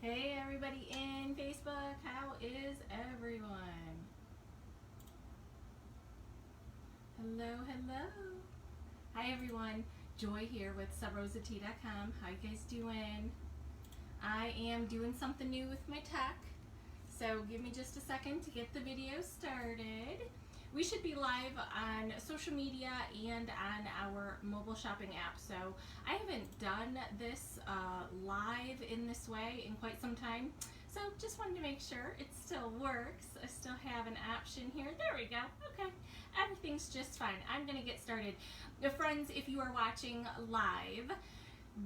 Hey everybody in Facebook, how is everyone? Hello, hello. Hi everyone, Joy here with subrosat.com. How you guys doing? I am doing something new with my tech, so give me just a second to get the video started. We should be live on social media and on our mobile shopping app. So I haven't done this live in this way in quite some time. So just wanted to make sure it still works. I still have an option here. There we go. Okay. Everything's just fine. I'm going to get started. Friends, if you are watching live,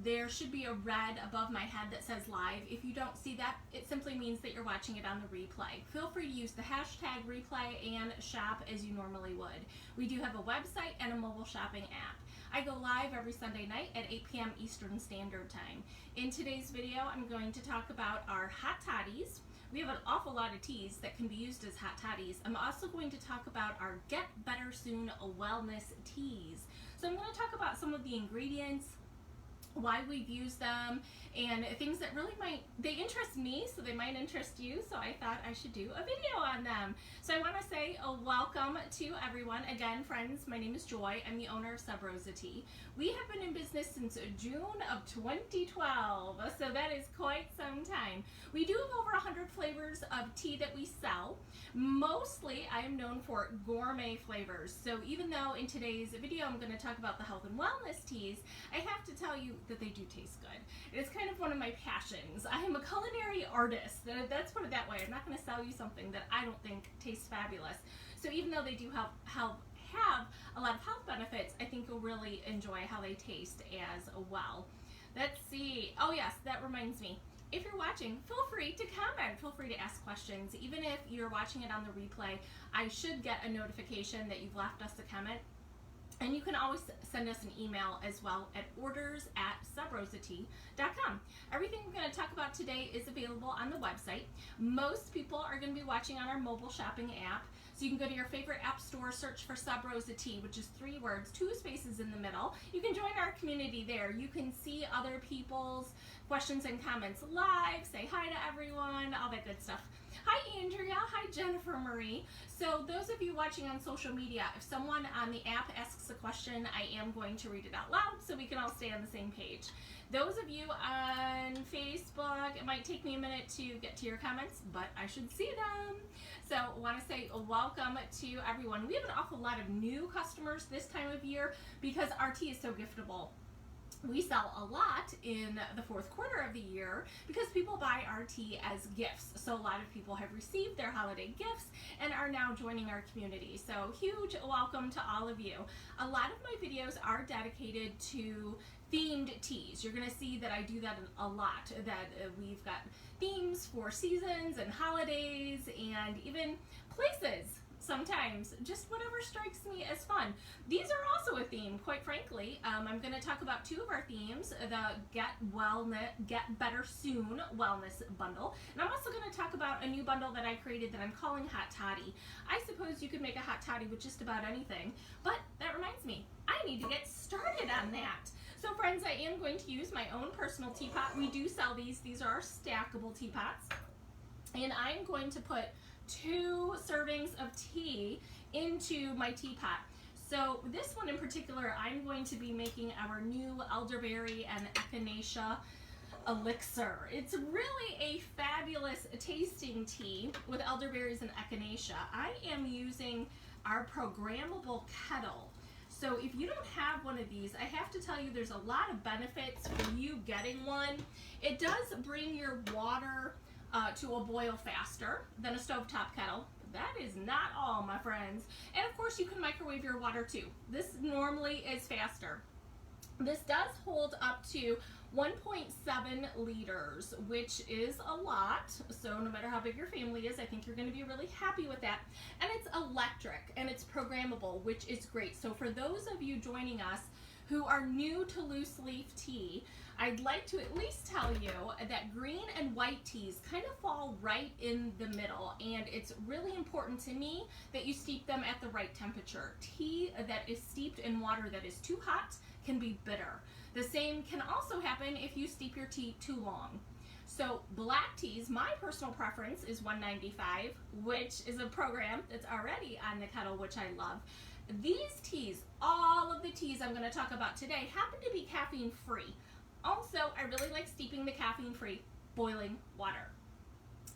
there should be a red above my head that says live. If you don't see that, it simply means that you're watching it on the replay. Feel free to use the hashtag replay and shop as you normally would. We do have a website and a mobile shopping app. I go live every Sunday night at 8 p.m. Eastern Standard Time. In today's video, I'm going to talk about our hot toddies. We have an awful lot of teas that can be used as hot toddies. I'm also going to talk about our Get Better Soon wellness teas. So I'm going to talk about some of the ingredients, why we've used them, and things that really they interest me, so they might interest you, so I thought I should do a video on them. So I want to say a welcome to everyone. Again, friends, my name is Joy. I'm the owner of Subrosa Tea. We have been in business since June of 2012, so that is quite some time. We do have over 100 flavors of tea that we sell. Mostly, I am known for gourmet flavors. So even though in today's video I'm going to talk about the health and wellness teas, I have to tell you that they do taste good. It's kind of one of my passions. I am a culinary artist. Let's put it that way. I'm not going to sell you something that I don't think tastes fabulous. So even though they do have a lot of health benefits, I think you'll really enjoy how they taste as well. Let's see. Oh yes, that reminds me. If you're watching, feel free to comment. Feel free to ask questions. Even if you're watching it on the replay, I should get a notification that you've left us a comment. And you can always send us an email as well at orders@subrosat.com. Everything we're going to talk about today is available on the website. Most people are going to be watching on our mobile shopping app. So you can go to your favorite app store, search for Subrosa Tea, which is 3 words, 2 spaces in the middle. You can join our community there. You can see other people's questions and comments live, say hi to everyone, all that good stuff. Hi Andrea, hi Jennifer Marie. So those of you watching on social media, if someone on the app asks a question, I am going to read it out loud so we can all stay on the same page. Those of you on Facebook, it might take me a minute to get to your comments, but I should see them. So I want to say welcome to everyone. We have an awful lot of new customers this time of year because our tea is so giftable. We sell a lot in the 4th quarter of the year because people buy our tea as gifts. So a lot of people have received their holiday gifts and are now joining our community. So huge welcome to all of you. A lot of my videos are dedicated to themed teas. You're going to see that I do that a lot, that we've got themes for seasons and holidays and even places. Sometimes, just whatever strikes me as fun. These are also a theme, quite frankly. I'm going to talk about 2 of our themes, the Get Better Soon Wellness Bundle. And I'm also going to talk about a new bundle that I created that I'm calling Hot Toddy. I suppose you could make a hot toddy with just about anything, but that reminds me, I need to get started on that. So friends, I am going to use my own personal teapot. We do sell these. These are our stackable teapots. And I'm going to put 2 servings of tea into my teapot. So this one in particular, I'm going to be making our new elderberry and echinacea elixir. It's really a fabulous tasting tea with elderberries and echinacea. I am using our programmable kettle. So if you don't have one of these, I have to tell you there's a lot of benefits for you getting one. It does bring your water to a boil faster than a stovetop kettle. That is not all, my friends. And of course you can microwave your water too. This normally is faster. This does hold up to 1.7 liters, which is a lot. So no matter how big your family is, I think you're going to be really happy with that. And it's electric and it's programmable, which is great. So for those of you joining us who are new to loose leaf tea, I'd like to at least tell you that green and white teas kind of fall right in the middle, and it's really important to me that you steep them at the right temperature. Tea that is steeped in water that is too hot can be bitter. The same can also happen if you steep your tea too long. So black teas, my personal preference is $1.95, which is a program that's already on the kettle, which I love. These teas, all of the teas I'm going to talk about today, happen to be caffeine free. Also, I really like steeping the caffeine free boiling water.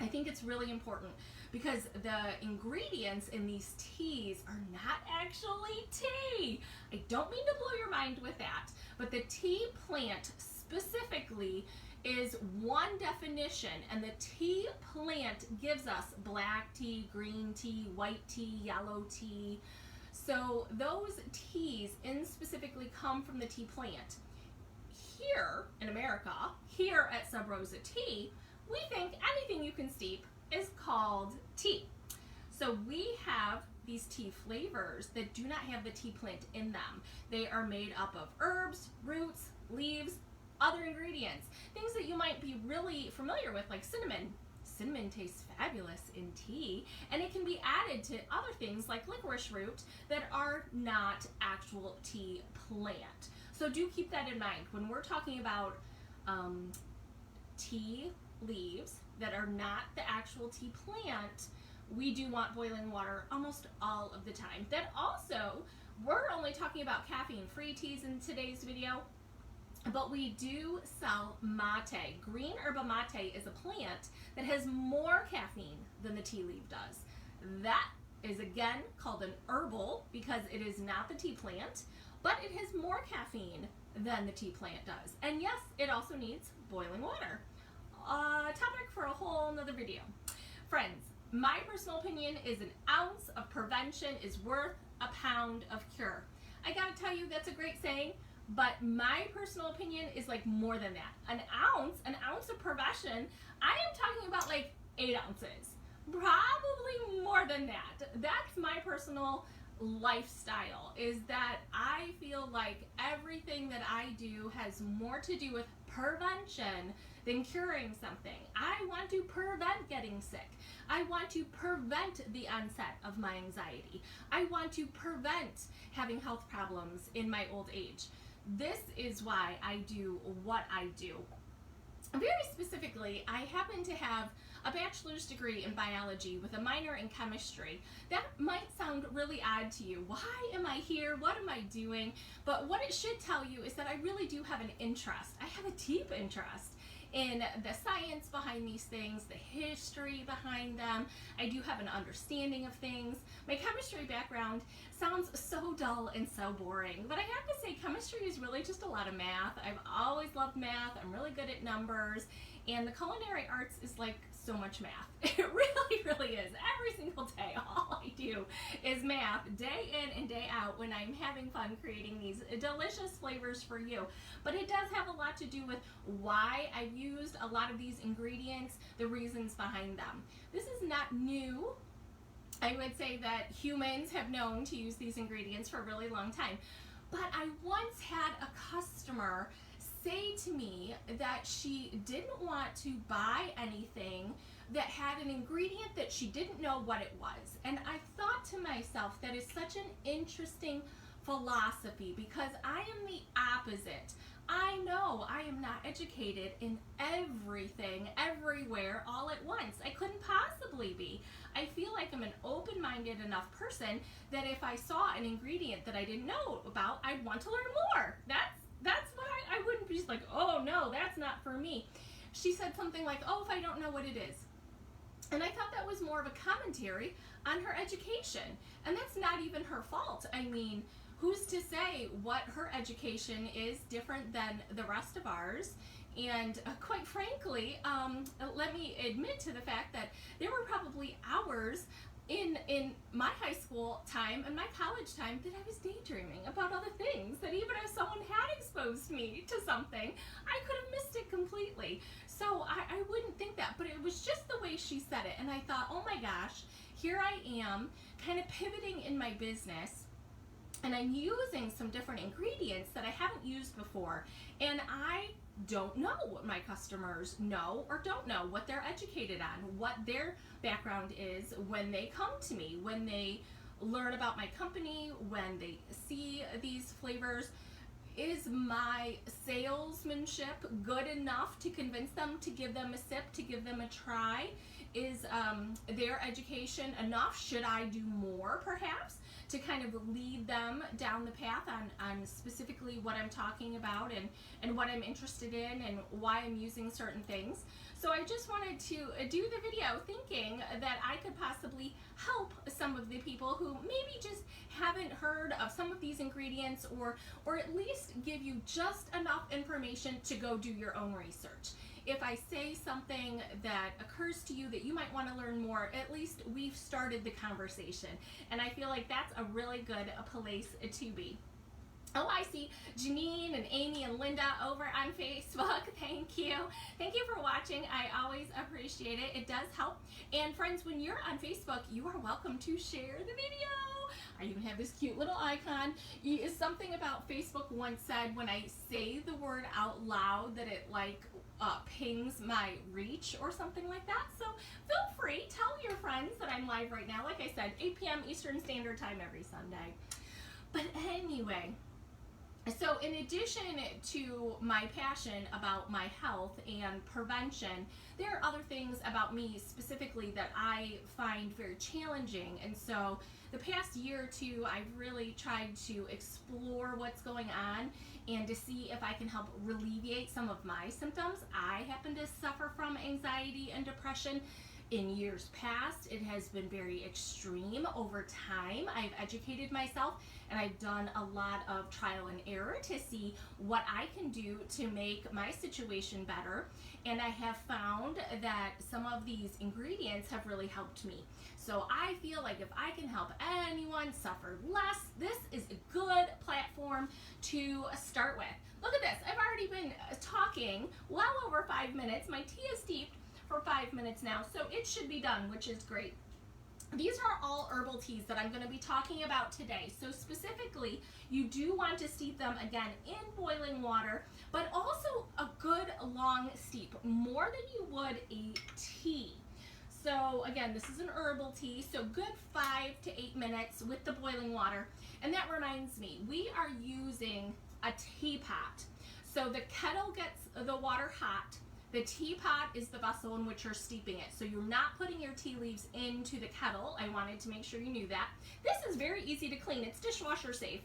I think it's really important because the ingredients in these teas are not actually tea. I don't mean to blow your mind with that, but the tea plant specifically is one definition, and the tea plant gives us black tea, green tea, white tea, yellow tea. So those teas specifically come from the tea plant. Here in America, here at Sub Rosa Tea, we think anything you can steep is called tea. So we have these tea flavors that do not have the tea plant in them. They are made up of herbs, roots, leaves, other ingredients, things that you might be really familiar with, like cinnamon. Cinnamon tastes fabulous in tea, and it can be added to other things like licorice root that are not actual tea plant. So do keep that in mind when we're talking about tea leaves that are not the actual tea plant. We do want boiling water almost all of the time. That also, we're only talking about caffeine-free teas in today's video, but we do sell mate. Green yerba mate is a plant that has more caffeine than the tea leaf does. That is again called an herbal because it is not the tea plant, but it has more caffeine than the tea plant does. And yes, it also needs boiling water. Topic for a whole nother video. Friends, my personal opinion is an ounce of prevention is worth a pound of cure. I gotta tell you, that's a great saying, but my personal opinion is like more than that. An ounce of prevention, I am talking about like 8 ounces. Probably more than that. That's my personal lifestyle, is that I feel like everything that I do has more to do with prevention than curing something. I want to prevent getting sick. I want to prevent the onset of my anxiety. I want to prevent having health problems in my old age. This is why I do what I do. Very specifically, I happen to have a bachelor's degree in biology with a minor in chemistry. That might sound really odd to you. Why am I here? What am I doing? But what it should tell you is that I really do have an interest. I have a deep interest in the science behind these things, the history behind them. I do have an understanding of things. My chemistry background sounds so dull and so boring, but I have to say chemistry is really just a lot of math. I've always loved math. I'm really good at numbers, and the culinary arts is like so much math. It really, really is. Every single day, all I do is math, day in and day out, when I'm having fun creating these delicious flavors for you. But it does have a lot to do with why I've used a lot of these ingredients, the reasons behind them. This is not new. I would say that humans have known to use these ingredients for a really long time. But I once had a customer say to me that she didn't want to buy anything that had an ingredient that she didn't know what it was. And I thought to myself, that is such an interesting philosophy, because I am the opposite. I know I am not educated in everything, everywhere, all at once. I couldn't possibly be. I feel like I'm an open-minded enough person that if I saw an ingredient that I didn't know about, I'd want to learn more. That's what I wouldn't be just like, oh no, that's not for me. She said something like, oh, if I don't know what it is. And I thought that was more of a commentary on her education. And that's not even her fault. I mean, who's to say what her education is different than the rest of ours? And quite frankly, let me admit to the fact that there were probably hours in my high school time and my college time that I was daydreaming about other things, that even if someone had exposed me to something, I could have missed it completely. So I wouldn't think that, but it was just the way she said it. And I thought, oh my gosh, here I am kind of pivoting in my business, and I'm using some different ingredients that I haven't used before. And I don't know what my customers know or don't know, what they're educated on, what their background is when they come to me, when they learn about my company, when they see these flavors. Is my salesmanship good enough to convince them to give them a sip, to give them a try? Is their education enough? Should I do more perhaps to kind of lead them down the path on specifically what I'm talking about and what I'm interested in and why I'm using certain things? So I just wanted to do the video thinking that I could possibly help some of the people who maybe just haven't heard of some of these ingredients, or at least give you just enough information to go do your own research. If I say something that occurs to you that you might want to learn more, at least we've started the conversation. And I feel like that's a really good place to be. Oh, I see Janine and Amy and Linda over on Facebook. Thank you. Thank you for watching. I always appreciate it. It does help. And friends, when you're on Facebook, you are welcome to share the video. I even have this cute little icon. Something about Facebook once said when I say the word out loud that it like pings my reach or something like that. So feel free, tell your friends that I'm live right now. Like I said, 8 p.m. Eastern Standard Time every Sunday. But anyway, so in addition to my passion about my health and prevention, there are other things about me specifically that I find very challenging. And so the past year or two, I've really tried to explore what's going on and to see if I can help alleviate some of my symptoms. I happen to suffer from anxiety and depression. In years past, it has been very extreme. Over time, I've educated myself and I've done a lot of trial and error to see what I can do to make my situation better. And I have found that some of these ingredients have really helped me. So I feel like if I can help anyone suffer less, this is a good platform to start with. Look at this. I've already been talking well over 5 minutes. My tea is steeped for 5 minutes now, so it should be done, which is great. These are all herbal teas that I'm going to be talking about today. So specifically, you do want to steep them again in boiling water, but also a good long steep, more than you would a tea. So again, this is an herbal tea, so good 5 to 8 minutes with the boiling water. And that reminds me, we are using a teapot. So the kettle gets the water hot. The teapot is the vessel in which you're steeping it. So you're not putting your tea leaves into the kettle. I wanted to make sure you knew that. This is very easy to clean. It's dishwasher safe.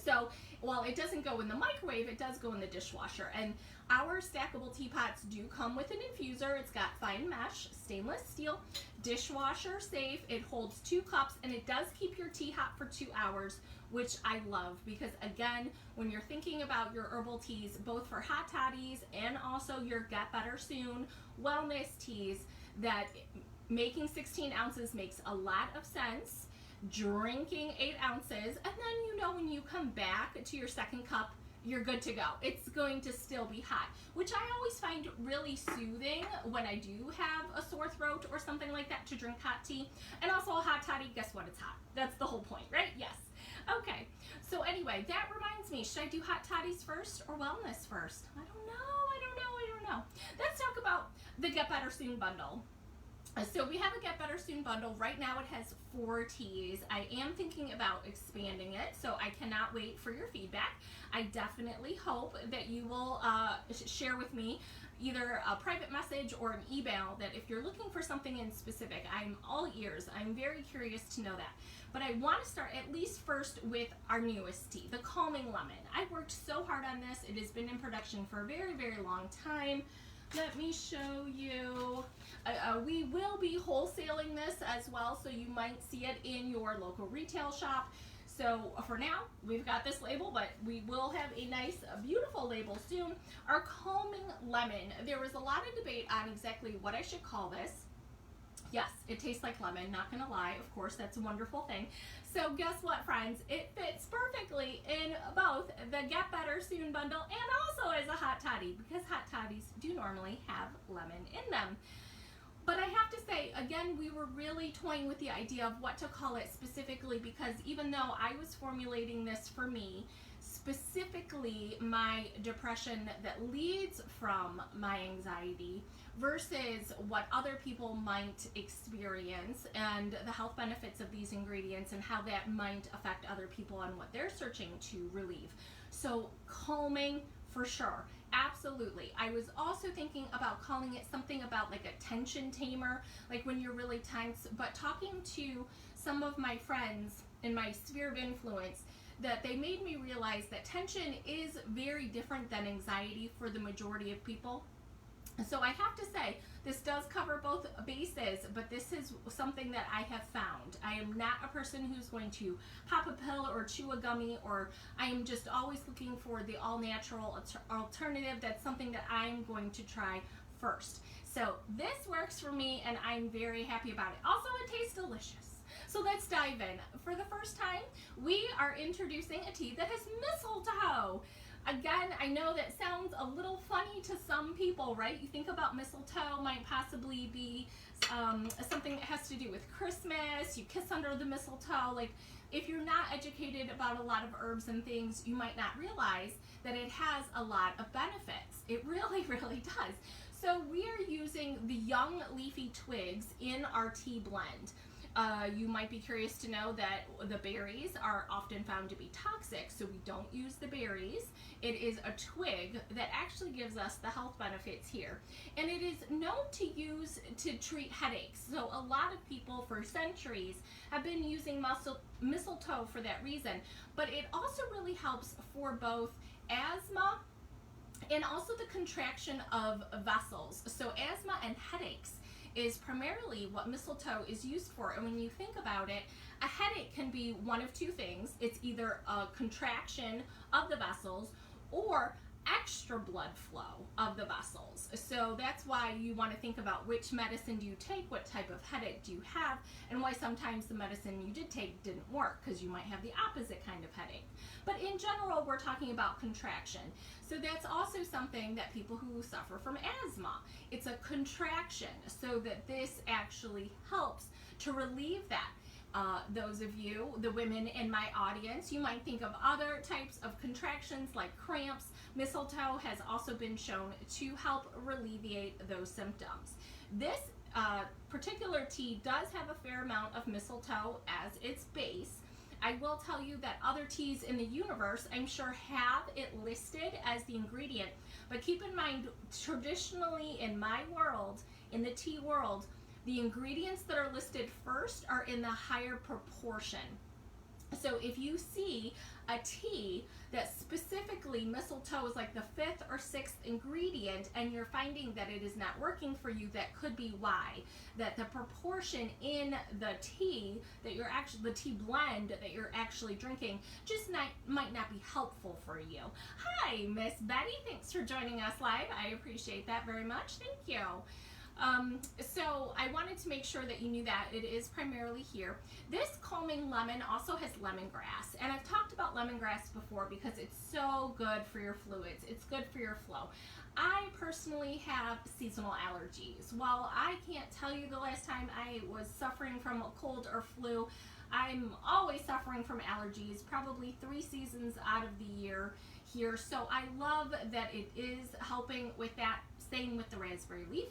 So while it doesn't go in the microwave, it does go in the dishwasher. And our stackable teapots do come with an infuser. It's got fine mesh, stainless steel, dishwasher safe. It holds 2 cups and it does keep your tea hot for 2 hours, which I love because again, when you're thinking about your herbal teas, both for hot toddies and also your Get Better Soon wellness teas, that making 16 ounces makes a lot of sense. Drinking 8 ounces, and then you know when you come back to your second cup, you're good to go. It's going to still be hot, which I always find really soothing when I do have a sore throat or something like that, to drink hot tea. And also a hot toddy, guess what? It's hot. That's the whole point, right? Yes. Okay. So anyway, that reminds me, should I do hot toddies first or wellness first? I don't know. Let's talk about the Get Better Soon bundle. So we have a Get Better Soon bundle. Right now it has 4 teas. I am thinking about expanding it, so I cannot wait for your feedback. I definitely hope that you will share with me either a private message or an email that if you're looking for something in specific, I'm all ears. I'm very curious to know that. But I want to start at least first with our newest tea, the Calming Lemon. I've worked so hard on this. It has been in production for a very, very long time. Let me show you. We will be wholesaling this as well, so you might see it in your local retail shop. So for now, we've got this label, but we will have a nice, beautiful label soon. Our Calming Lemon. There was a lot of debate on exactly what I should call this. Yes, it tastes like lemon, not gonna lie. Of course, that's a wonderful thing. So guess what, friends? It fits perfectly in both the Get Better Soon bundle and also as a hot toddy, because hot toddies do normally have lemon in them. But I have to say, again, we were really toying with the idea of what to call it specifically, because even though I was formulating this for me, specifically my depression that leads from my anxiety versus what other people might experience, and the health benefits of these ingredients and how that might affect other people and what they're searching to relieve. So calming for sure, absolutely. I was also thinking about calling it something about like a tension tamer, like when you're really tense. But talking to some of my friends in my sphere of influence, that they made me realize that tension is very different than anxiety for the majority of people. So I have to say, this does cover both bases, but this is something that I have found. I am not a person who's going to pop a pill or chew a gummy, or I am just always looking for the all-natural alternative. That's something that I'm going to try first. So this works for me, and I'm very happy about it. Also, it tastes delicious. So let's dive in. For the first time, we are introducing a tea that has mistletoe. Again, I know that sounds a little funny to some people, right? You think about mistletoe might possibly be something that has to do with Christmas. You kiss under the mistletoe. Like, if you're not educated about a lot of herbs and things, you might not realize that it has a lot of benefits. It really, really does. So we are using the young leafy twigs in our tea blend. You might be curious to know that the berries are often found to be toxic, so we don't use the berries. It is a twig that actually gives us the health benefits here. And it is known to use to treat headaches. So a lot of people for centuries have been using mistletoe for that reason. But it also really helps for both asthma and also the contraction of vessels. So asthma and headaches is primarily what mistletoe is used for. And when you think about it, a headache can be one of two things. It's either a contraction of the vessels or extra blood flow of the vessels. So that's why you want to think about which medicine do you take, what type of headache do you have, and why sometimes the medicine you did take didn't work, because you might have the opposite kind of headache. But in general, we're talking about contraction. So that's also something that people who suffer from asthma, it's a contraction, so that this actually helps to relieve that. Those of you, the women in my audience, you might think of other types of contractions like cramps. Mistletoe has also been shown to help alleviate those symptoms. This particular tea does have a fair amount of mistletoe as its base. I will tell you that other teas in the universe, I'm sure, have it listed as the ingredient, but keep in mind, traditionally in my world, in the tea world, the ingredients that are listed first are in the higher proportion. So if you see a tea that specifically mistletoe is like the 5th or 6th ingredient, and you're finding that it is not working for you, that could be why. That the proportion in the tea that you're actually, the tea blend that you're actually drinking, just might not be helpful for you. Hi, Miss Betty. Thanks for joining us live. I appreciate that very much. Thank you. So I wanted to make sure that you knew that it is primarily here. This calming lemon also has lemongrass, and I've talked about lemongrass before because it's so good for your fluids. It's good for your flow. I personally have seasonal allergies. While I can't tell you the last time I was suffering from a cold or flu, I'm always suffering from allergies, probably 3 seasons out of the year here. So I love that it is helping with that. Same with the raspberry leaf.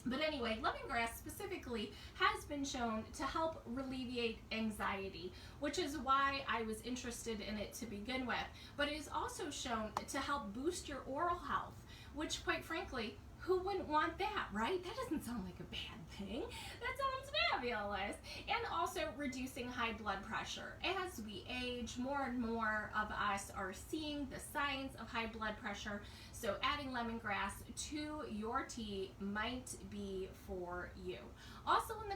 But anyway, lemongrass specifically has been shown to help alleviate anxiety, which is why I was interested in it to begin with. But it is also shown to help boost your oral health, which, quite frankly, who wouldn't want that, right? That doesn't sound like a bad thing. That sounds fabulous. And also reducing high blood pressure. As we age, more and more of us are seeing the signs of high blood pressure. So adding lemongrass to your tea might be for you. Also in the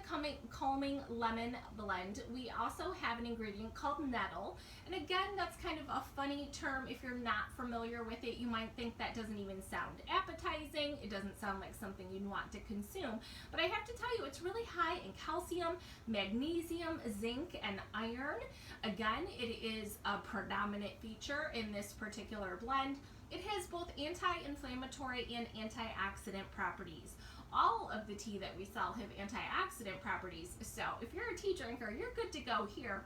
calming lemon blend, we also have an ingredient called nettle. And again, that's kind of a funny term. If you're not familiar with it, you might think that doesn't even sound appetizing. It doesn't sound like something you'd want to consume. But I have to tell you, it's really high in calcium, magnesium, zinc, and iron. Again, it is a predominant feature in this particular blend. It has both anti-inflammatory and antioxidant properties. all of the tea that we sell have antioxidant properties. So if you're a tea drinker, you're good to go here.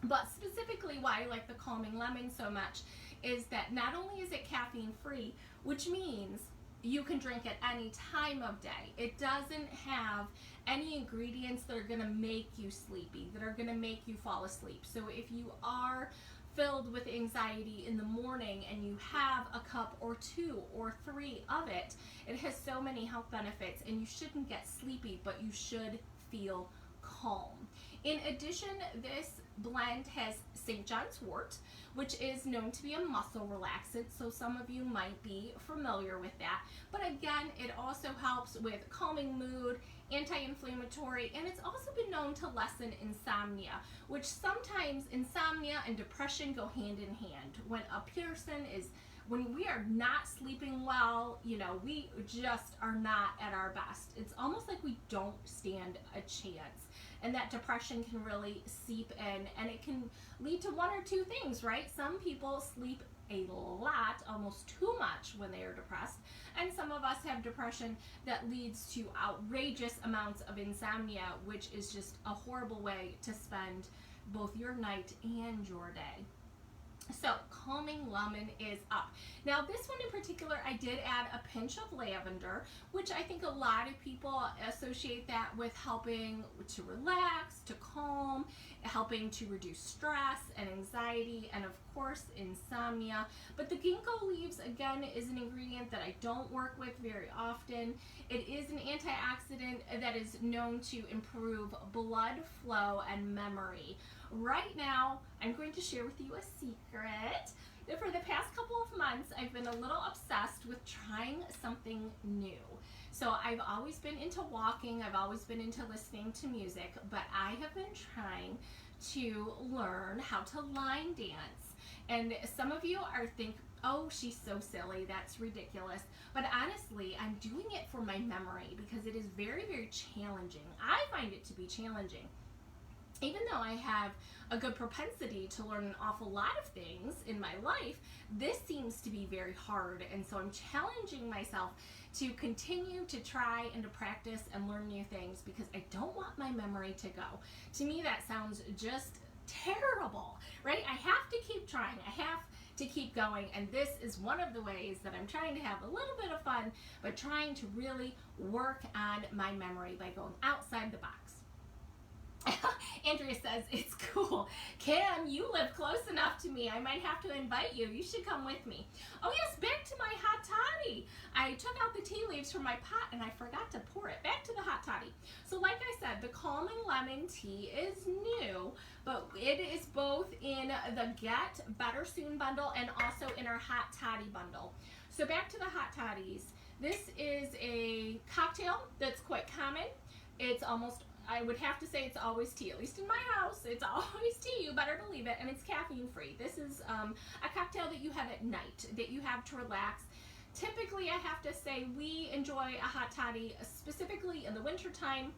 But specifically why I like the Calming Lemon so much is that not only is it caffeine free, which means you can drink at any time of day. It doesn't have any ingredients that are gonna make you sleepy, that are gonna make you fall asleep. So if you are filled with anxiety in the morning and you have a cup or 2 or 3 of it, it has so many health benefits, and you shouldn't get sleepy, but you should feel calm. In addition, this blend has St. John's wort, which is known to be a muscle relaxant, so some of you might be familiar with that. But again, it also helps with calming mood, anti-inflammatory, and it's also been known to lessen insomnia, which sometimes insomnia and depression go hand in hand. When we are not sleeping well, we just are not at our best. It's almost like we don't stand a chance. And that depression can really seep in, and it can lead to one or two things, right? Some people sleep a lot, almost too much when they are depressed, and some of us have depression that leads to outrageous amounts of insomnia, which is just a horrible way to spend both your night and your day. So Calming Lemon is up. Now this one in particular, I did add a pinch of lavender, which I think a lot of people associate that with helping to relax, to calm, helping to reduce stress and anxiety, and of course insomnia. But the ginkgo leaves, again, is an ingredient that I don't work with very often. It is an antioxidant that is known to improve blood flow and memory. Right now, I'm going to share with you a secret. For the past couple of months, I've been a little obsessed with trying something new. So I've always been into walking, I've always been into listening to music, but I have been trying to learn how to line dance. And some of you are thinking, oh, she's so silly, that's ridiculous. But honestly, I'm doing it for my memory because it is very, very challenging. I find it to be challenging. Even though I have a good propensity to learn an awful lot of things in my life, this seems to be very hard. And so I'm challenging myself to continue to try and to practice and learn new things because I don't want my memory to go. To me, that sounds just terrible, right? I have to keep trying. I have to keep going, and this is one of the ways that I'm trying to have a little bit of fun, but trying to really work on my memory by going outside the box. Andrea says, it's cool. Kim, you live close enough to me. I might have to invite you. You should come with me. Oh yes, back to my hot toddy. I took out the tea leaves from my pot and I forgot to pour it. Back to the hot toddy. So like I said, the Calming Lemon tea is new, but it is both in the Get Better Soon bundle and also in our hot toddy bundle. So back to the hot toddies. This is a cocktail that's quite common. It's almost, I would have to say it's always tea, at least in my house. It's always tea, you better believe it, and it's caffeine free. This is a cocktail that you have at night, that you have to relax. Typically, I have to say, we enjoy a hot toddy, specifically in the winter time,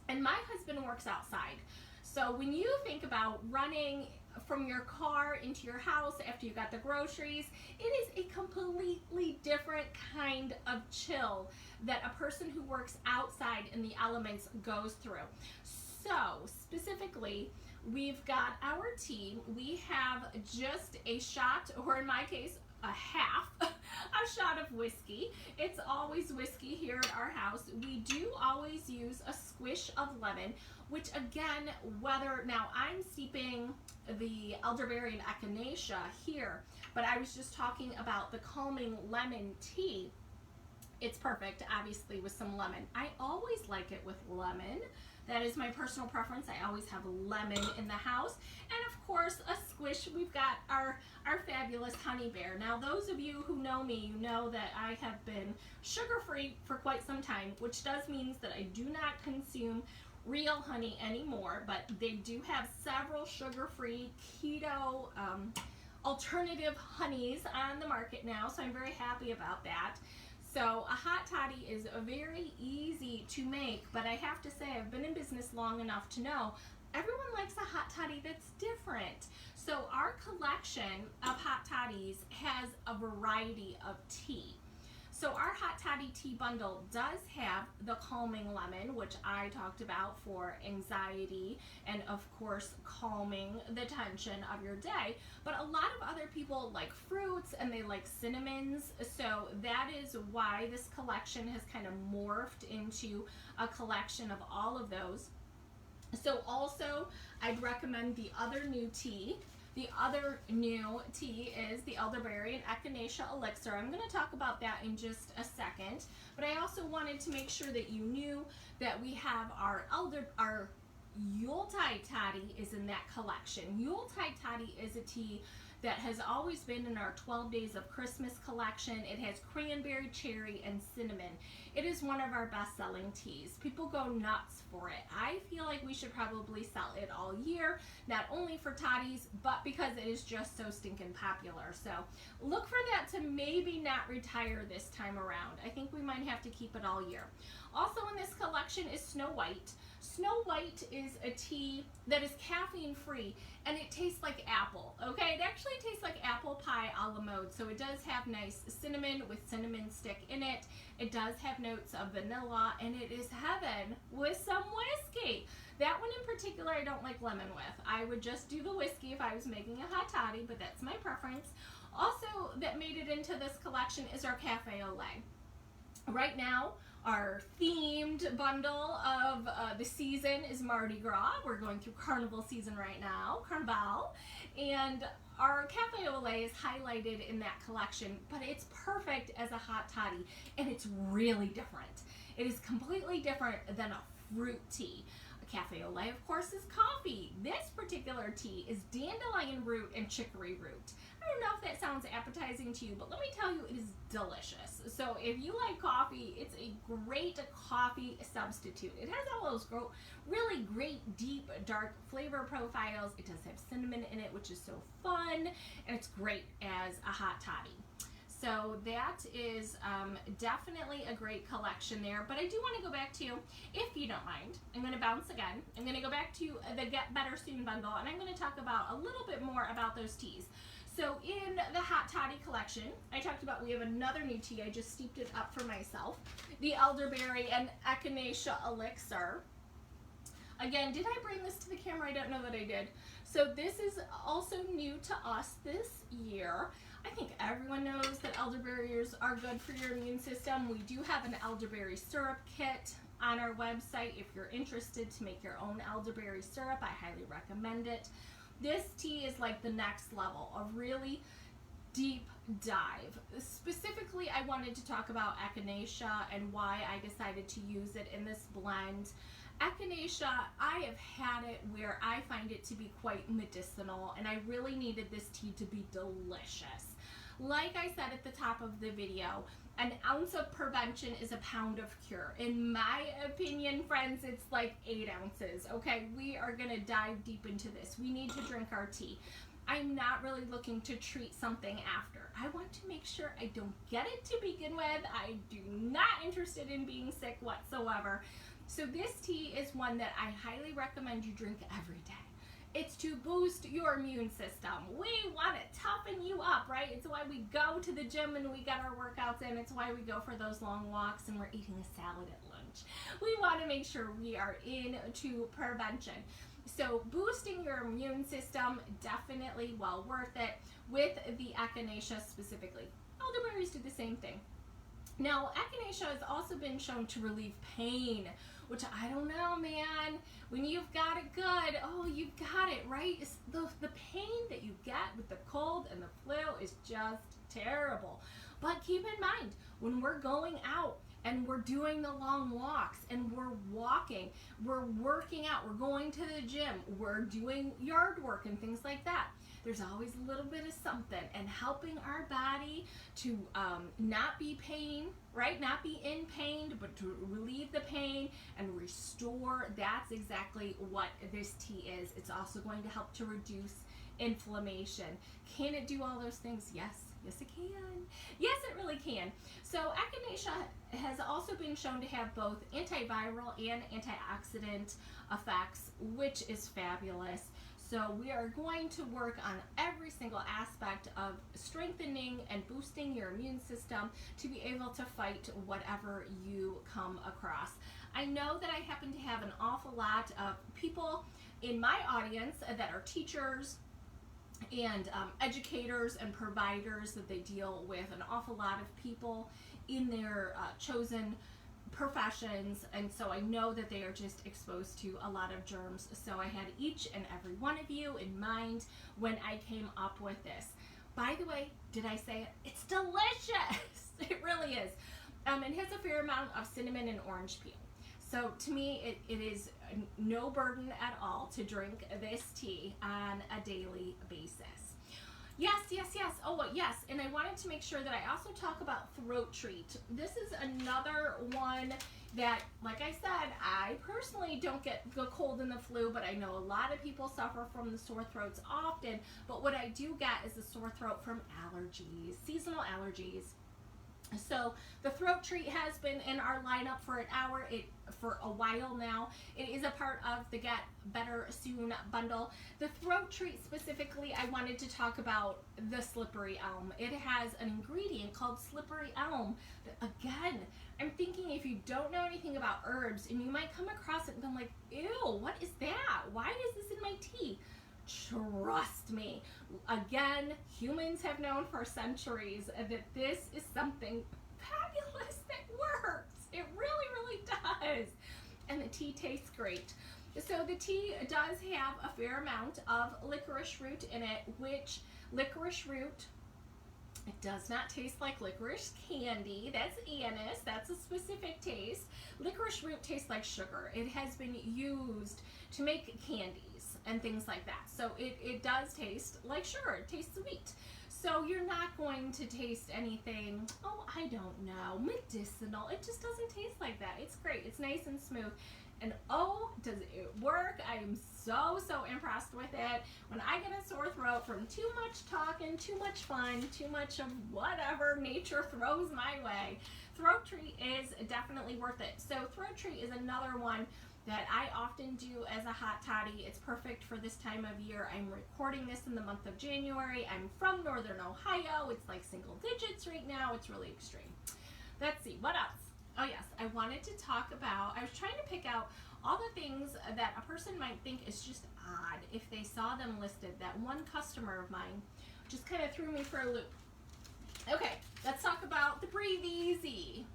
and my husband works outside. So when you think about running from your car into your house after you got the groceries, it is a completely different kind of chill that a person who works outside in the elements goes through. So specifically, we've got our tea. We have just a shot, or in my case, a half a shot of whiskey. It's always whiskey here at our house. We do always use a squish of lemon, which again, now I'm steeping the elderberry and echinacea here, but I was just talking about the Calming Lemon tea. It's perfect, obviously, with some lemon. I always like it with lemon. That is my personal preference. I always have lemon in the house. And of course, a squish. We've got our fabulous honey bear. Now, those of you who know me, you know that I have been sugar-free for quite some time, which does mean that I do not consume real honey anymore, but they do have several sugar-free keto alternative honeys on the market now, so I'm very happy about that. So a hot toddy is very easy to make, but I have to say I've been in business long enough to know everyone likes a hot toddy that's different. So our collection of hot toddies has a variety of tea. So our Hot Toddy tea bundle does have the calming lemon, which I talked about for anxiety and of course calming the tension of your day. But a lot of other people like fruits and they like cinnamons. So that is why this collection has kind of morphed into a collection of all of those. So also I'd recommend the other new tea. The other new tea is the elderberry and echinacea elixir. I'm going to talk about that in just a second, but I also wanted to make sure that you knew that we have our Yuletide Toddy is in that collection. Yuletide Toddy is a tea that has always been in our 12 Days of Christmas collection. It has cranberry, cherry, and cinnamon. It is one of our best-selling teas. People go nuts for it. I feel like we should probably sell it all year, not only for toddies, but because it is just so stinking popular. So look for that to maybe not retire this time around. I think we might have to keep it all year. Also in this collection is Snow White. Snow White is a tea that is caffeine free and it tastes like apple, okay? It actually tastes like apple pie a la mode. So it does have nice cinnamon with cinnamon stick in it. It does have notes of vanilla and it is heaven with some whiskey. That one in particular I don't like lemon with. I would just do the whiskey if I was making a hot toddy, but that's my preference. Also that made it into this collection is our Cafe au Lait. Right now, our themed bundle of the season is Mardi Gras. We're going through Carnival season right now, Carnival. And our Cafe au Lait is highlighted in that collection, but it's perfect as a hot toddy, and it's really different. It is completely different than a fruit tea. A Cafe au Lait, of course, is coffee. This particular tea is dandelion root and chicory root. I don't know if that sounds appetizing to you, but let me tell you, it is delicious. So if you like coffee, it's a great coffee substitute. It has all those really great, deep, dark flavor profiles. It does have cinnamon in it, which is so fun, and it's great as a hot toddy. So that is definitely a great collection there. But I do want to go back to, if you don't mind, I'm going to bounce again. I'm going to go back to the Get Better Soon bundle, and I'm going to talk about a little bit more about those teas. So in the Hot Toddy collection, I talked about we have another new tea. I just steeped it up for myself. The elderberry and echinacea elixir. Again, did I bring this to the camera? I don't know that I did. So this is also new to us this year. I think everyone knows that elderberries are good for your immune system. We do have an elderberry syrup kit on our website. If you're interested to make your own elderberry syrup, I highly recommend it. This tea is like the next level, a really deep dive. Specifically, I wanted to talk about echinacea and why I decided to use it in this blend. Echinacea, I have had it where I find it to be quite medicinal, and I really needed this tea to be delicious. Like I said at the top of the video, an ounce of prevention is a pound of cure. In my opinion, friends, it's like 8 ounces, okay? We are gonna dive deep into this. We need to drink our tea. I'm not really looking to treat something after. I want to make sure I don't get it to begin with. I do not interested in being sick whatsoever. So this tea is one that I highly recommend you drink every day. It's to boost your immune system. We want to toughen you up, right? It's why we go to the gym and we get our workouts in. It's why we go for those long walks and we're eating a salad at lunch. We want to make sure we are into prevention. So boosting your immune system, definitely well worth it with the echinacea specifically. Elderberries do the same thing. Now, echinacea has also been shown to relieve pain, which I don't know, man. When you've got it good, oh, you've got it, right? It's the pain that you get with the cold and the flu is just terrible. But keep in mind, when we're going out and we're doing the long walks and we're walking, we're working out, we're going to the gym, we're doing yard work and things like that, there's always a little bit of something, and helping our body to not be pain, right? Not be in pain, but to relieve the pain and restore. That's exactly what this tea is. It's also going to help to reduce inflammation. Can it do all those things? Yes. Yes, it can. Yes, it really can. So echinacea has also been shown to have both antiviral and antioxidant effects, which is fabulous. So we are going to work on every single aspect of strengthening and boosting your immune system to be able to fight whatever you come across. I know that I happen to have an awful lot of people in my audience that are teachers and educators and providers, that they deal with an awful lot of people in their chosen professions, and so I know that they are just exposed to a lot of germs. So I had each and every one of you in mind when I came up with this. By the way, did I say it? It's delicious. It really is. It has a fair amount of cinnamon and orange peel. So to me, it is no burden at all to drink this tea on a daily basis. Yes. Oh, yes. And I wanted to make sure that I also talk about throat treat. This is another one that, like I said, I personally don't get the cold and the flu, but I know a lot of people suffer from the sore throats often. But what I do get is a sore throat from allergies, seasonal allergies. So the throat treat has been in our lineup for for a while now. It is a part of the Get Better Soon bundle. The throat treat specifically, I wanted to talk about the slippery elm. It has an ingredient called slippery elm that, again, I'm thinking if you don't know anything about herbs, and you might come across it and be like, ew, what is that? Why is this in my tea? Trust me. Again, humans have known for centuries that this is something fabulous that works. It really, really does. And the tea tastes great. So the tea does have a fair amount of licorice root in it, which licorice root, it does not taste like licorice candy. That's anise. That's a specific taste. Licorice root tastes like sugar. It has been used to make candies and things like that. So it does taste like sugar. It tastes sweet. So you're not going to taste anything, oh, I don't know, medicinal. It just doesn't taste like that. It's great. It's nice and smooth. And oh, does it work? I am so impressed with it. When I get a sore throat from too much talking, too much fun, too much of whatever nature throws my way, throat treat is definitely worth it. So throat treat is another one that I often do as a hot toddy. It's perfect for this time of year. I'm recording this in the month of January. I'm from Northern Ohio. It's like single digits right now. It's really extreme. Let's see, what else? Oh yes, I wanted to talk about, I was trying to pick out all the things that a person might think is just odd if they saw them listed. That one customer of mine just kind of threw me for a loop. Okay, let's talk about the Breathe Easy.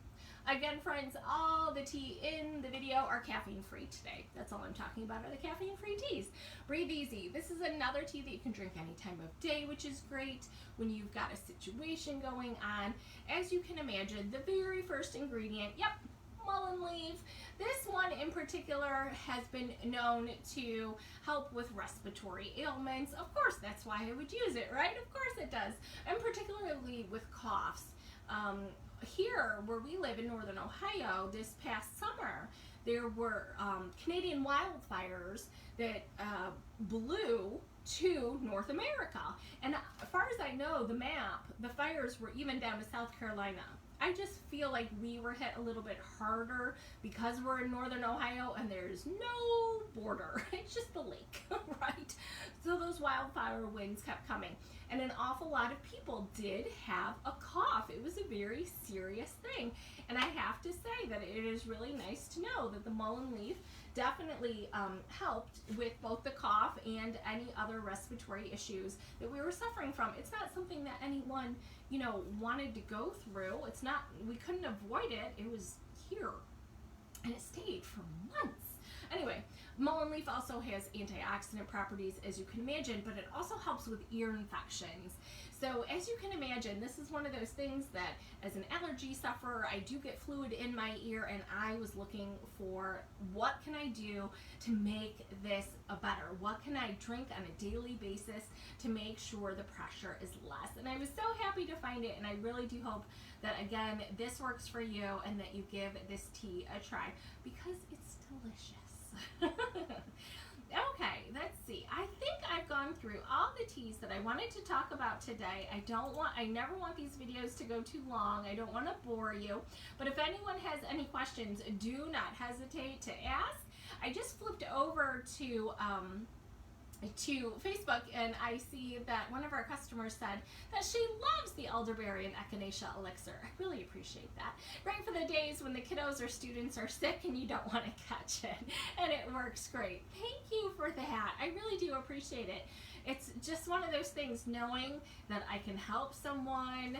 Again, friends, all the tea in the video are caffeine-free today. That's all I'm talking about are the caffeine-free teas. Breathe Easy. This is another tea that you can drink any time of day, which is great when you've got a situation going on. As you can imagine, the very first ingredient, yep, mullein leaf. This one in particular has been known to help with respiratory ailments. Of course, that's why I would use it, right? Of course it does. And particularly with coughs. Here, where we live in Northern Ohio, this past summer, there were Canadian wildfires that blew to North America. And as far as I know, the map, the fires were even down to South Carolina. I just feel like we were hit a little bit harder because we're in Northern Ohio and there's no border. It's just the lake, right? So those wildfire winds kept coming. And an awful lot of people did have a cough. It was a very serious thing. And I have to say that it is really nice to know that the mullein leaf definitely helped with both the cough and any other respiratory issues that we were suffering from. It's not something that anyone, you know, wanted to go through. It's not, we couldn't avoid it. It was here. And it stayed for months. Anyway, mullein leaf also has antioxidant properties, as you can imagine, but it also helps with ear infections. So as you can imagine, this is one of those things that as an allergy sufferer, I do get fluid in my ear, and I was looking for what can I do to make this better? What can I drink on a daily basis to make sure the pressure is less? And I was so happy to find it, and I really do hope that, again, this works for you and that you give this tea a try because it's delicious. Okay, let's see. I think I've gone through all the teas that I wanted to talk about today. I never want these videos to go too long. I don't want to bore you. But if anyone has any questions, do not hesitate to ask. I just flipped over to to Facebook, and I see that one of our customers said that she loves the elderberry and echinacea elixir. I really appreciate that. Great for the days when the kiddos or students are sick and you don't want to catch it, and it works great. Thank you for that. I really do appreciate it. It's just one of those things, knowing that I can help someone,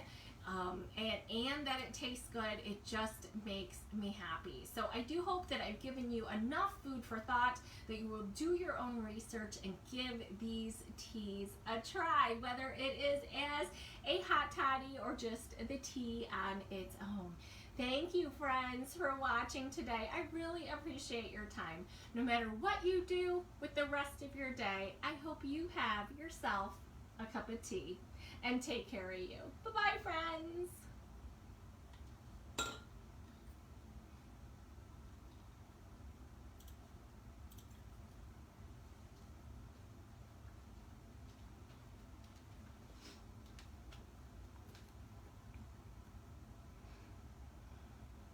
and that it tastes good, it just makes me happy. So I do hope that I've given you enough food for thought that you will do your own research and give these teas a try, whether it is as a hot toddy or just the tea on its own. Thank you, friends, for watching today. I really appreciate your time. No matter what you do with the rest of your day, I hope you have yourself a cup of tea, and take care of you. Bye-bye, friends.